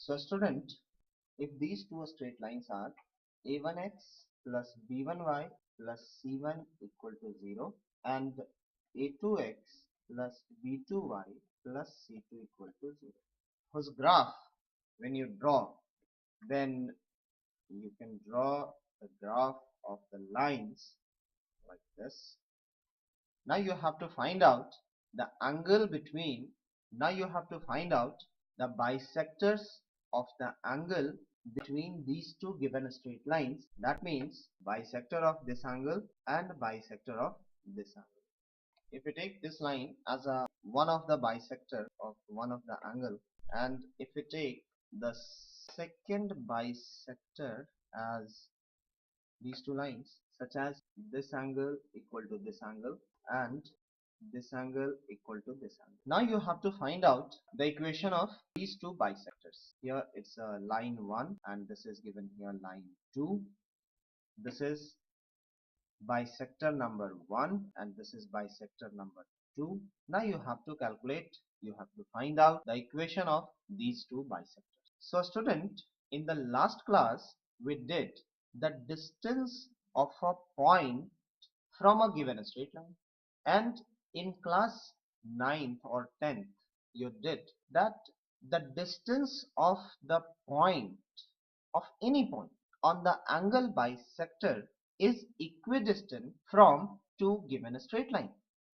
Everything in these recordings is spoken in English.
So student, if these two straight lines are a1x plus b1y plus c1 equal to 0 and a2x plus b2y plus c2 equal to 0, whose graph when you draw, then you can draw the graph of the lines like this. Now you have to find out the angle between, now you have to find out the bisectors of the angle between these two given straight lines. That means bisector of this angle and bisector of this angle. If you take this line as a one of the bisector of one of the angle, and if you take the second bisector as these two lines, such as this angle equal to this angle and this angle equal to this angle. Now you have to find out the equation of these two bisectors. Here it's a line 1 and this is given here line 2. This is bisector number 1 and this is bisector number 2. Now you have to calculate, you have to find out the equation of these two bisectors. So student, in the last class we did the distance of a point from a given straight line, and in class 9th or 10th you did that the distance of the point of any point on the angle bisector is equidistant from two given straight line.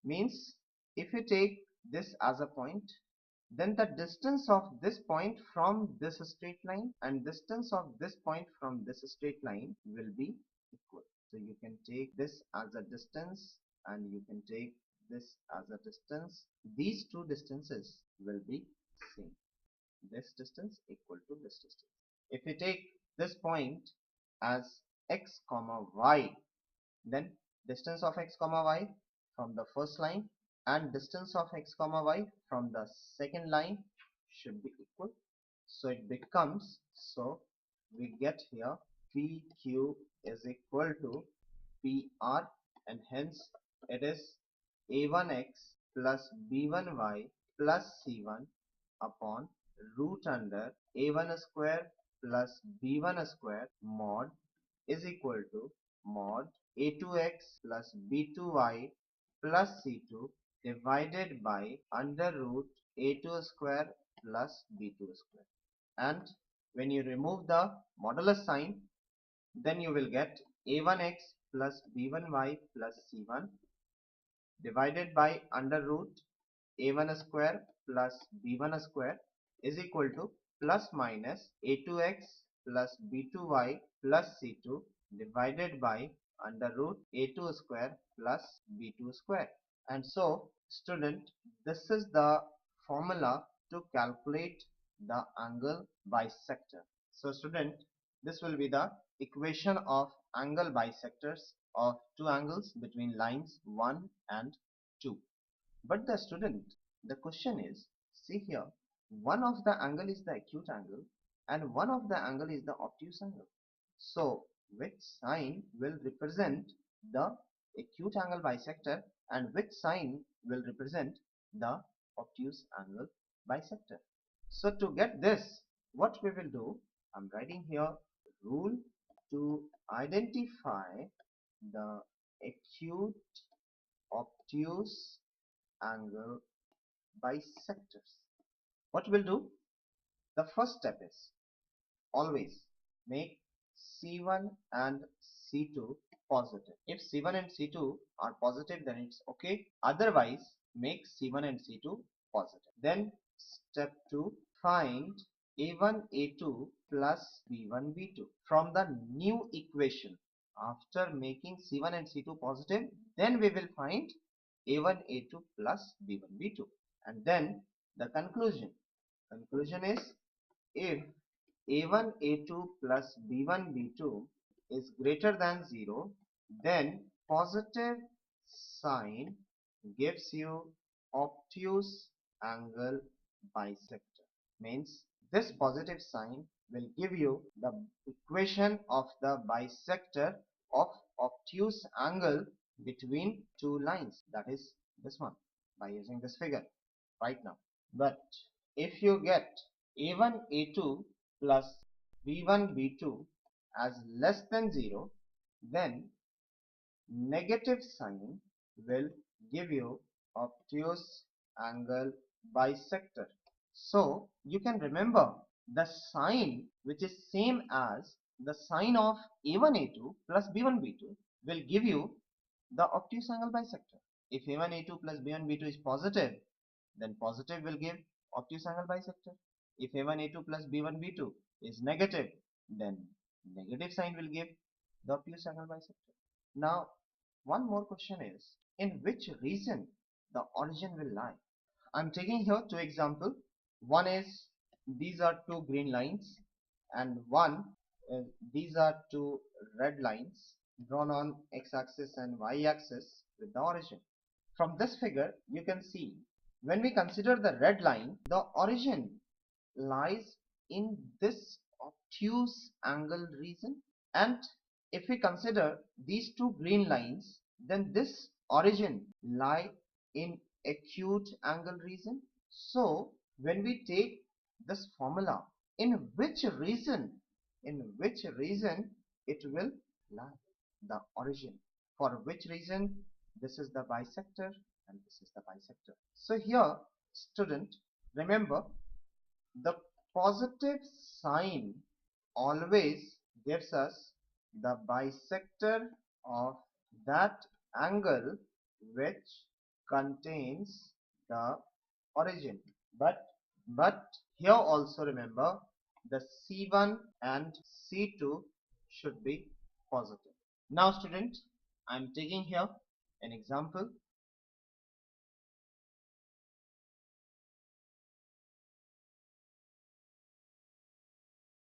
Means if you take this as a point, then the distance of this point from this straight line and distance of this point from this straight line will be equal. So you can take this as a distance and you can take this as a distance. These two distances will be same. This distance equal to this distance. If you take this point as x comma y, then distance of x comma y from the first line and distance of x comma y from the second line should be equal. So it becomes, so we get here PQ is equal to PR, and hence it is A1x plus B1y plus C1 upon root under A1 square plus B1 square mod is equal to mod A2x plus B2y plus C2 divided by under root A2 square plus B2 square. And when you remove the modulus sign, then you will get A1x plus B1y plus C1 divided by under root A1 square plus B1 square is equal to plus minus A2x plus B2y plus C2 divided by under root A2 square plus B2 square. And so student, this is the formula to calculate the angle bisector. So student, this will be the equation of angle bisectors of two angles between lines 1 and 2. But the student, the question is, see here, one of the angle is the acute angle and one of the angle is the obtuse angle. So which sign will represent the acute angle bisector and which sign will represent the obtuse angle bisector? So to get this, what we will do, I'm writing here rule to identify the acute obtuse angle bisectors. What we'll do, the first step is always make C1 and C2 positive. If C1 and C2 are positive, then it's okay. Otherwise, make C1 and C2 positive. Then step 2, find A1 A2 plus B1 B2 from the new equation. After making C1 and C2 positive, then we will find A1 A2 plus B1 B2. And then the conclusion. Conclusion is, if A1 A2 plus B1 B2 is greater than 0, then positive sign gives you obtuse angle bisector. Means this positive sign will give you the equation of the bisector of obtuse angle between two lines, that is this one, by using this figure right now. But if you get A1 A2 plus b1 b2 as less than 0, then negative sign will give you obtuse angle bisector. So you can remember the sign which is same as the sign of a1 a2 plus b1 b2 will give you the obtuse angle bisector. If a1 a2 plus b1 b2 is positive, then positive will give obtuse angle bisector. If a1 a2 plus b1 b2 is negative, then negative sign will give the obtuse angle bisector. Now one more question is, in which region the origin will lie? I'm taking here two examples. One is, these are two green lines, and one is, these are two red lines drawn on x-axis and y-axis with the origin. From this figure you can see, when we consider the red line, the origin lies in this obtuse angle region, and if we consider these two green lines, then this origin lie in acute angle region. So when we take this formula, in which region it will lie, the origin, for which region, this is the bisector and this is the bisector. So here, student, remember, the positive sign always gives us the bisector of that angle which contains the origin. But here also remember, the C1 and C2 should be positive. Now student, I am taking here an example.